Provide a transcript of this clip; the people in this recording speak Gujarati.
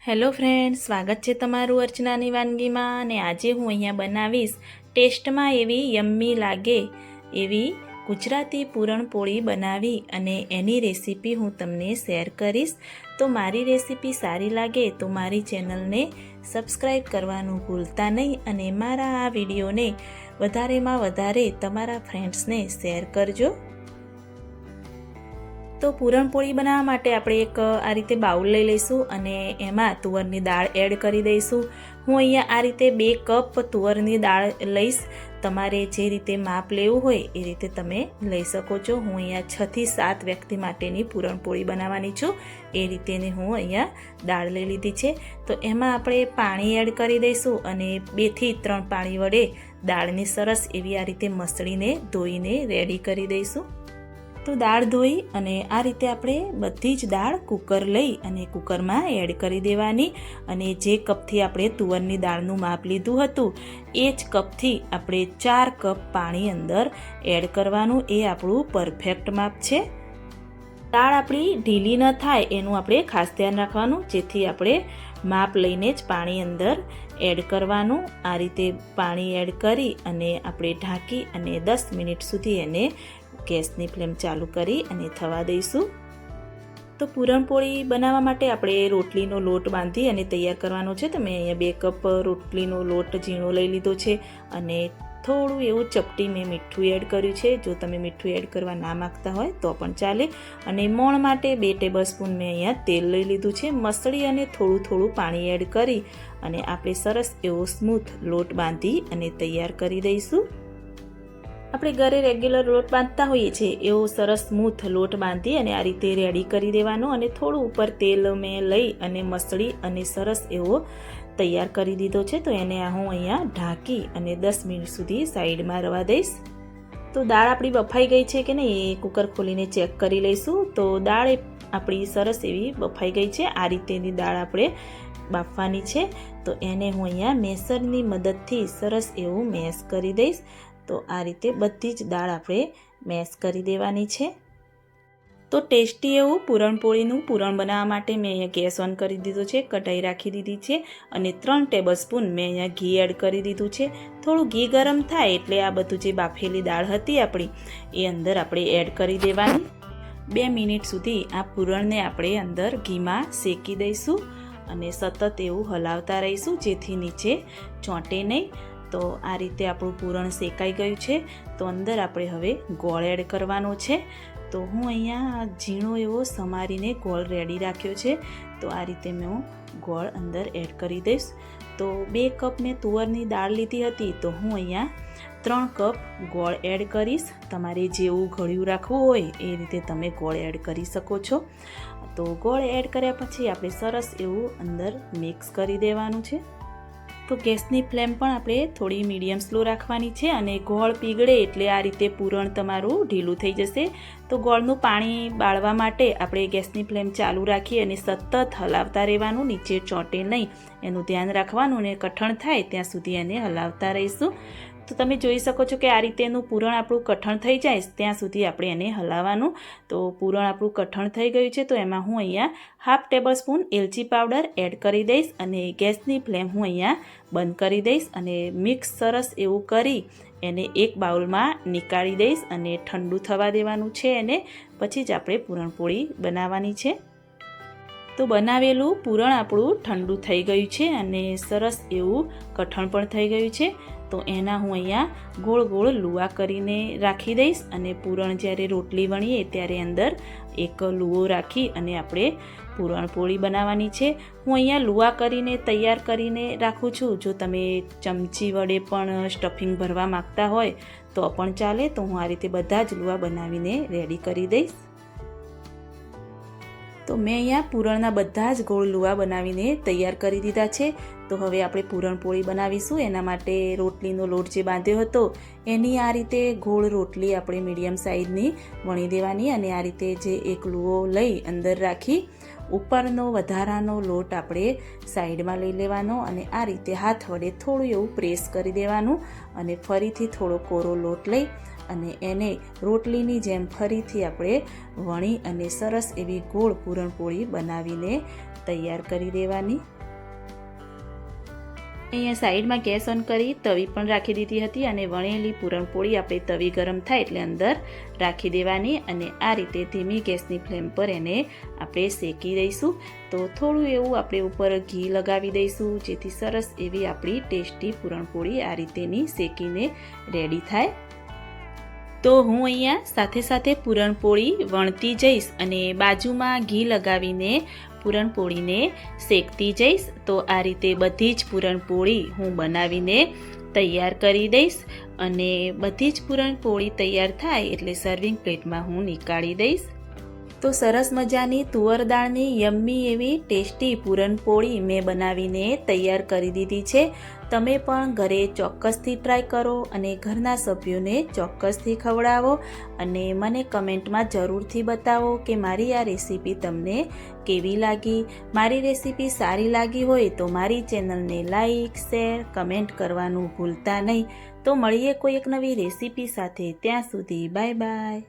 હેલો ફ્રેન્ડ, સ્વાગત છે તમારું અર્ચનાની વાનગીમાં. અને આજે હું અહીંયા બનાવીશ ટેસ્ટમાં એવી યમ્મી લાગે એવી ગુજરાતી પૂરણપોળી બનાવી અને એની રેસીપી હું તમને શેર કરીશ. તો મારી રેસીપી સારી લાગે તો મારી ચેનલને સબસ્ક્રાઈબ કરવાનું ભૂલતા નહીં અને મારા આ વિડીયોને વધારેમાં વધારે તમારા ફ્રેન્ડ્સને શેર કરજો. તો પૂરણપોળી બનાવવા માટે આપણે એક આ રીતે બાઉલ લઈ લઈશું અને એમાં તુવરની દાળ એડ કરી દઈશું. હું અહીંયા આ રીતે 2 કપ તુવરની દાળ લઈશ. તમારે જે રીતે માપ લેવું હોય એ રીતે તમે લઈ શકો છો. હું અહીંયા 6 થી 7 વ્યક્તિ માટેની પૂરણપોળી બનાવવાની છું. એ રીતેની હું અહીંયા દાળ લઈ લીધી છે. તો એમાં આપણે પાણી એડ કરી દઈશું અને 2 થી 3 પાણી વડે દાળને સરસ એવી આ રીતે મસળીને ધોઈને રેડી કરી દઈશું. તો દાળ ધોઈ અને આ રીતે આપણે બધી જ દાળ કુકર લઈ અને કુકરમાં એડ કરી દેવાની. અને જે કપથી આપણે તુવરની દાળનું માપ લીધું હતું એ જ કપથી આપણે 4 કપ પાણી અંદર એડ કરવાનું. એ આપણું પરફેક્ટ માપ છે. દાળ આપણી ઢીલી ન થાય એનું આપણે ખાસ ધ્યાન રાખવાનું, જેથી આપણે માપ લઈને જ પાણી અંદર એડ કરવાનું. આ રીતે પાણી એડ કરી અને આપણે ઢાંકી અને 10 મિનિટ સુધી એને ગેસની ફ્લેમ ચાલુ કરી અને થવા દઈશું. તો પૂરણપોળી બનાવવા માટે આપણે રોટલીનો લોટ બાંધી અને તૈયાર કરવાનો છે. તો મેં અહીંયા 2 કપ રોટલીનો લોટ ઝીણો લઈ લીધો છે અને થોડું એવું ચપટી મેં મીઠું એડ કર્યું છે. જો તમે મીઠું એડ કરવા ના માગતા હોય તો પણ ચાલે. અને મોણ માટે 2 ટેબલ સ્પૂન મેં અહીંયા તેલ લઈ લીધું છે. મસળી અને થોડું પાણી એડ કરી અને આપણે સરસ એવો સ્મૂથ લોટ બાંધી અને તૈયાર કરી દઈશું. આપણે ઘરે રેગ્યુલર લોટ બાંધતા હોઈએ છીએ એવો સરસ સ્મૂથ લોટ બાંધી અને આ રીતે રેડી કરી દેવાનો. અને થોડું ઉપર તેલ મેં લઈ અને મસળી અને સરસ એવો તૈયાર કરી દીધો છે. તો એને હું અહીંયા ઢાંકી અને 10 મિનિટ સુધી સાઈડમાં રવા દઈશ. તો દાળ આપણી બફાઈ ગઈ છે કે નહીં એ કુકર ખોલીને ચેક કરી લઈશું. તો દાળ આપણી સરસ એવી બફાઈ ગઈ છે. આ રીતેની દાળ આપણે બાફવાની છે. તો એને હું અહીંયા મેસરની મદદથી સરસ એવું મેશ કરી દઈશ. તો આ રીતે બધી જ દાળ આપણે મેશ કરી દેવાની છે. તો ટેસ્ટી એવું પૂરણપોળીનું પૂરણ બનાવવા માટે મેં અહીંયા ગેસ ઓન કરી દીધો છે. કઢાઈ રાખી દીધી છે અને 3 ટેબલ સ્પૂન મેં અહીંયા ઘી એડ કરી દીધું છે. થોડું ઘી ગરમ થાય એટલે આ બધું જે બાફેલી દાળ હતી આપણી એ અંદર આપણે એડ કરી દેવાની. 2 મિનિટ સુધી આ પૂરણને આપણે અંદર ઘીમાં શેકી દઈશું અને સતત એવું હલાવતા રહીશું જેથી નીચે ચોંટે નહીં. તો આ રીતે આપણું પૂરણ શેકાઈ ગયું છે. તો અંદર આપણે હવે ગોળ એડ કરવાનો છે. તો હું અહીંયા ઝીણો એવો સમારીને ગોળ રેડી રાખ્યો છે. તો આ રીતે હું ગોળ અંદર એડ કરી દઈશ. તો 2 કપ મેં તુવરની દાળ લીધી હતી તો હું અહીંયા 3 કપ ગોળ એડ કરીશ. તમારે જેવું ગળ્યું રાખવું હોય એ રીતે તમે ગોળ એડ કરી શકો છો. તો ગોળ એડ કર્યા પછી આપણે સરસ એવું અંદર મિક્સ કરી દેવાનું છે. તો ગેસની ફ્લેમ પણ આપણે થોડી મીડિયમ સ્લો રાખવાની છે. અને ગોળ પીગળે એટલે આ રીતે પૂરણ તમારું ઢીલું થઈ જશે. તો ગોળનું પાણી બાળવા માટે આપણે ગેસની ફ્લેમ ચાલુ રાખી અને સતત હલાવતા રહેવાનું, નીચે ચોંટે નહીં એનું ધ્યાન રાખવાનું. અને કઠણ થાય ત્યાં સુધી એને હલાવતા રહીશું. તો તમે જોઈ શકો છો કે આ રીતેનું પૂરણ આપણું કઠણ થઈ જાય ત્યાં સુધી આપણે એને હલાવવાનું. તો પૂરણ આપણું કઠણ થઈ ગયું છે. તો એમાં હું અહીંયા 1/2 ટેબલ સ્પૂન એલચી પાવડર એડ કરી દઈશ અને ગેસની ફ્લેમ હું અહીંયા બંધ કરી દઈશ અને મિક્સ સરસ એવું કરી એને એક બાઉલમાં નીકાળી દઈશ અને ઠંડુ થવા દેવાનું છે. એને પછી જ આપણે પૂરણપોળી બનાવવાની છે. તો બનાવેલું પૂરણ આપણું ઠંડુ થઈ ગયું છે અને સરસ એવું કઠણ પણ થઈ ગયું છે. તો એના હું અહીંયા ગોળ ગોળ લુવા કરીને રાખી દઈશ. અને પૂરણ જ્યારે રોટલી વણીએ ત્યારે અંદર એક લુવો રાખી અને આપણે પૂરણપોળી બનાવવાની છે. હું અહીંયા લુવા કરીને તૈયાર કરીને રાખું છું. જો તમે ચમચી વડે પણ સ્ટફિંગ ભરવા માગતા હોય તો પણ ચાલે. તો હું આ રીતે બધા જ લુવા બનાવીને રેડી કરી દઈશ. તો મેં અહીંયા પૂરણના બધા જ ગોળ લુવા બનાવીને તૈયાર કરી દીધા છે. તો હવે આપણે પૂરણપોળી બનાવીશું. એના માટે રોટલીનો લોટ જે બાંધ્યો હતો એની આ રીતે ગોળ રોટલી આપણે મીડિયમ સાઇઝની વણી દેવાની. અને આ રીતે જે એક લુવો લઈ અંદર રાખી ઉપરનો વધારાનો લોટ આપણે સાઈડમાં લઈ લેવાનો અને આ રીતે હાથ વડે થોડું એવું પ્રેસ કરી દેવાનું. અને ફરીથી થોડો કોરો લોટ લઈ અને એને રોટલીની જેમ ફરીથી આપણે વણી અને સરસ એવી ગોળ પૂરણપોળી બનાવીને તૈયાર કરી દેવાની. અહીંયા સાઈડમાં ગેસ ઓન કરી તવી પણ રાખી દીધી હતી અને વણેલી પૂરણપોળી આપણે તવી ગરમ થાય એટલે અંદર રાખી દેવાની અને આ રીતે ધીમી ગેસની ફ્લેમ પર એને આપણે શેકી દઈશું. તો થોડું એવું આપણે ઉપર ઘી લગાવી દઈશું જેથી સરસ એવી આપણી ટેસ્ટી પૂરણપોળી આ રીતેની શેકીને રેડી થાય. તો હું અહીંયા સાથે સાથે પૂરણપોળી વણતી જઈશ અને બાજુમાં ઘી લગાવીને પૂરણપોળીને શેકતી જઈશ. તો આ રીતે બધી જ પૂરણપોળી હું બનાવીને તૈયાર કરી દઈશ અને બધી જ પૂરણપોળી તૈયાર થાય એટલે સર્વિંગ પ્લેટમાં હું નીકાળી દઈશ. તો સરસ મજાની તુવર દાળની યમ્મી એવી ટેસ્ટી પૂરણપોળી મેં બનાવીને તૈયાર કરી દીધી છે. તમે પણ ઘરે ચોક્કસથી ટ્રાય કરો અને ઘરના સભ્યોને ચોક્કસથી ખવડાવો અને મને કમેન્ટમાં જરૂરથી બતાવો કે મારી આ રેસીપી તમને કેવી લાગી. મારી રેસીપી સારી લાગી હોય તો મારી ચેનલને લાઈક, શેર, કમેન્ટ કરવાનું ભૂલતા નહીં. તો મળીએ કોઈ એક નવી રેસીપી સાથે. ત્યાં સુધી બાય બાય.